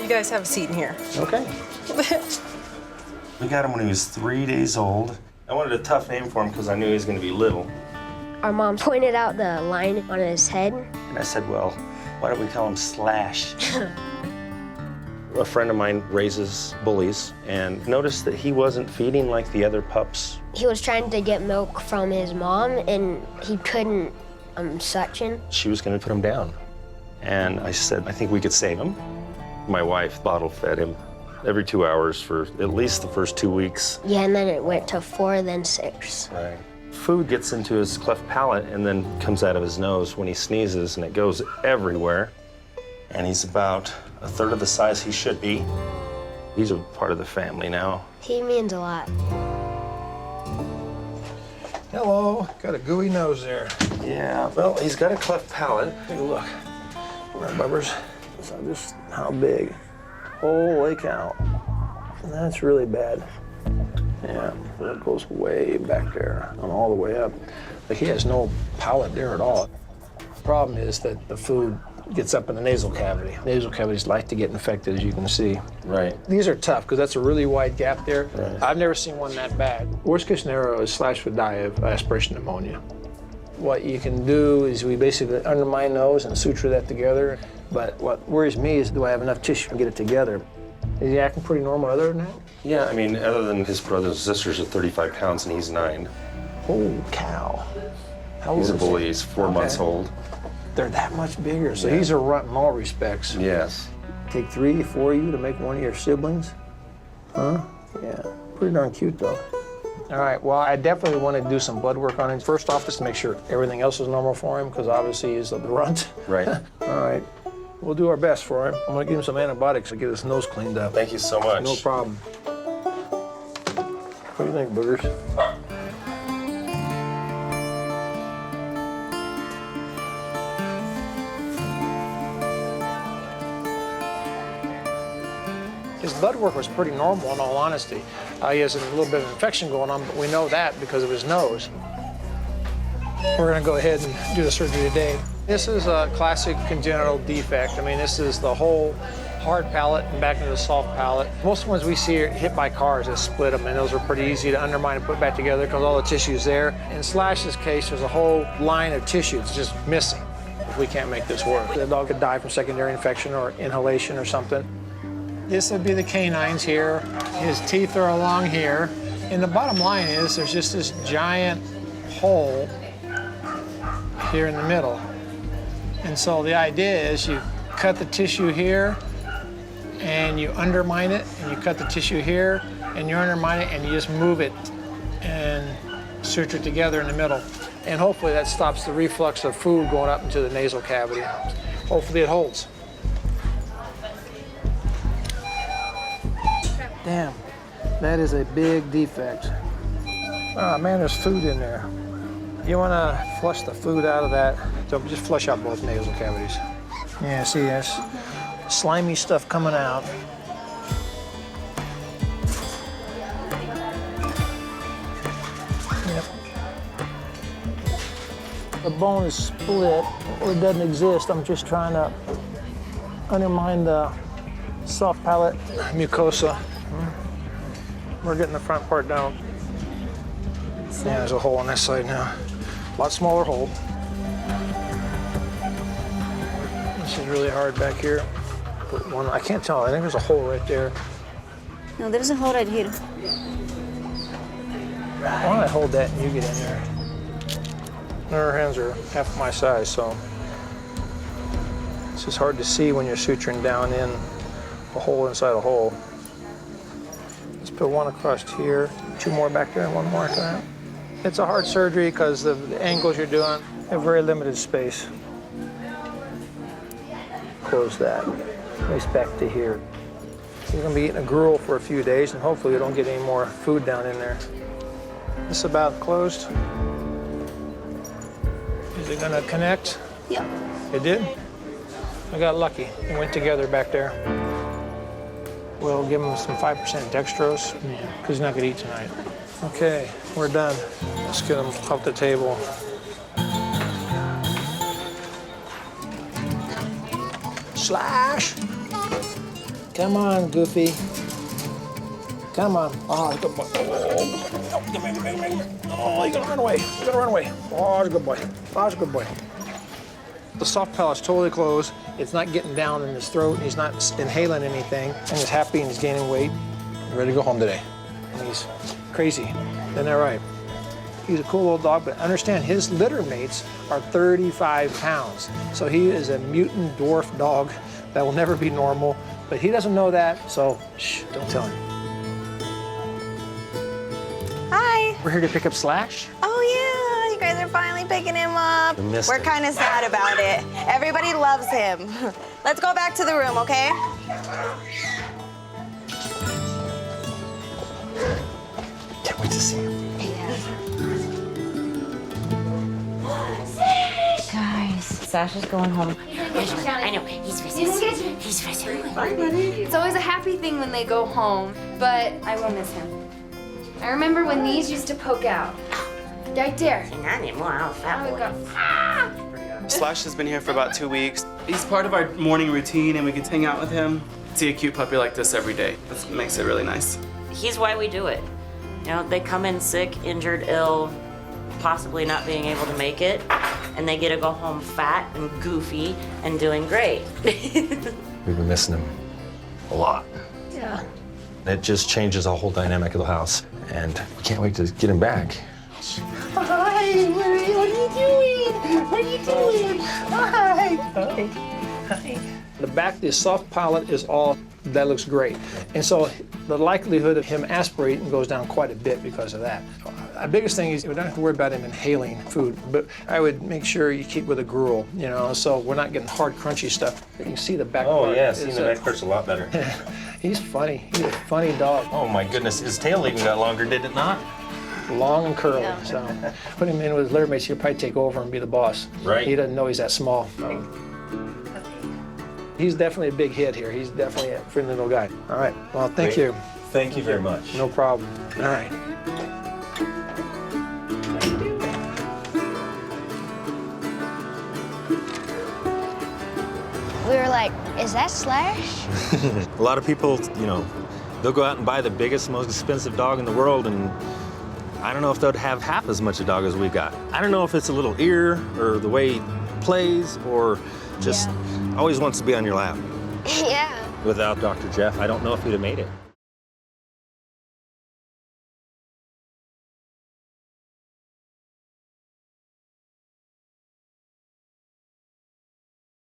guys have a seat in here. Okay. We got him when he was 3 days old. I wanted a tough name for him because I knew he was going to be little. Our mom pointed out the line on his head. And I said, well, why don't we call him Slash? A friend of mine raises bullies and noticed that he wasn't feeding like the other pups. He was trying to get milk from his mom, and he couldn't suction. She was going to put him down. And I said, I think we could save him. My wife bottle fed him every 2 hours for at least the first 2 weeks. Yeah, and then it went to 4, then 6. Right. Food gets into his cleft palate and then comes out of his nose when he sneezes, and it goes everywhere. And he's about a third of the size he should be. He's a part of the family now. He means a lot. Hello. Got a gooey nose there. Yeah, well, he's got a cleft palate. Take a look. Right, Bubbers. So just how big? Holy cow. That's really bad. Yeah, that goes way back there and all the way up. Like he has no palate there at all. The problem is that the food gets up in the nasal cavity. Nasal cavities like to get infected, as you can see. Right. These are tough because that's a really wide gap there. Right. I've never seen one that bad. Worst case scenario is Slash would die of aspiration pneumonia. What you can do is we basically under my nose and suture that together. But what worries me is, do I have enough tissue to get it together? Is he acting pretty normal other than that? Yeah, I mean, other than his brothers and sisters are 35 pounds and he's 9. Holy cow. How old He's a is he? bully. He's 4 months old. They're that much bigger, so Yeah. he's a runt in all respects. Yes. Take 3, 4 of you to make one of your siblings? Huh? Yeah, pretty darn cute though. All right, well, I definitely want to do some blood work on him. First off, just to make sure everything else is normal for him, because obviously he's the runt. Right. All right, we'll do our best for him. I'm gonna give him some antibiotics to get his nose cleaned up. Thank you so much. No problem. What do you think, Boogers? His blood work was pretty normal, in all honesty. He has a little bit of infection going on, but we know that because of his nose. We're gonna go ahead and do the surgery today. This is a classic congenital defect. I mean, this is the whole hard palate and back into the soft palate. Most ones we see are hit by cars that split them, and those are pretty easy to undermine and put back together because all the tissue's there. In Slash's case, there's a whole line of tissue that's just missing. We can't make this work. The dog could die from secondary infection or inhalation or something. This would be the canines here. His teeth are along here. And the bottom line is there's just this giant hole here in the middle. And so the idea is you cut the tissue here and you undermine it, and you cut the tissue here and you undermine it, and you just move it and suture it together in the middle. And hopefully that stops the reflux of food going up into the nasal cavity. Hopefully it holds. Damn, that is a big defect. Oh man, there's food in there. You wanna flush the food out of that. So just flush out both nasal cavities. Yeah, see, there's slimy stuff coming out. Yep. The bone is split, or it doesn't exist. I'm just trying to undermine the soft palate mucosa. We're getting the front part down. Yeah, there's a hole on this side now. A lot smaller hole. This is really hard back here. Put one, I can't tell. I think there's a hole right there. No, there's a hole right here. Why don't I hold that and you get in there? Her hands are half my size, so it's just hard to see when you're suturing down in a hole inside a hole. Let's put one across here, 2 more back there, and 1 more after that. It's a hard surgery because of the angles you're doing. Have very limited space. Close that. Place back to here. You're gonna be eating a gruel for a few days, and hopefully you don't get any more food down in there. This about closed. Is it gonna connect? Yeah. It did? I got lucky. It went together back there. We'll give him some 5% dextrose, because he's not gonna eat tonight. Okay, we're done. Let's get him off the table. Slash! Come on, Goofy. Come on. Oh, good boy. Oh, come here. Oh, you're gonna run away. You're gonna run away. Oh, that's a good boy. Oh, that's a good boy. The soft palate's totally closed. It's not getting down in his throat. He's not inhaling anything. And he's happy and he's gaining weight. He's ready to go home today. And he's crazy. Isn't that right? He's a cool little dog, but understand his litter mates are 35 pounds. So he is a mutant dwarf dog that will never be normal. But he doesn't know that, so shh, don't tell him. Hi. We're here to pick up Slash. Oh, yeah. You guys are finally picking him up. We missed We're him. kind of sad about it. Everybody loves him. Let's go back to the room, okay? Can't wait to see him. Guys, Sasha's going home. I know, he's visiting. He's visiting. It's always a happy thing when they go home, but I will miss him. I remember when these used to poke out. Right there. Not anymore, oh, fat boy. Slash has been here for about 2 weeks. He's part of our morning routine and we get to hang out with him. See a cute puppy like this every day. That makes it really nice. He's why we do it. You know, they come in sick, injured, ill, possibly not being able to make it, and they get to go home fat and goofy and doing great. We've been missing him a lot. Yeah. It just changes the whole dynamic of the house, and we can't wait to get him back. Hi, what are you doing? What are you doing? Hi. Hi. The back, the soft palate is all, that looks great. And so the likelihood of him aspirating goes down quite a bit because of that. The biggest thing is we don't have to worry about him inhaling food, but I would make sure you keep with a gruel, you know, so we're not getting hard, crunchy stuff. You can see the back part. Oh, yeah, seeing is, the back part's a lot better. He's funny. He's a funny dog. Oh, my goodness. His tail even got longer, did it not? Long and curly. So put him in with his litter mates, he'll probably take over and be the boss. Right. He doesn't know he's that small. He's definitely a big hit here. He's definitely a friendly little guy. All right. Well, thank you. Thank you very much. No problem. All right. We were like, is that Slash? A lot of people, you know, they'll go out and buy the biggest, most expensive dog in the world, and I don't know if they'd have half as much a dog as we've got. I don't know if it's a little ear or the way he plays or just always wants to be on your lap. Yeah. Without Dr. Jeff, I don't know if he'd have made it.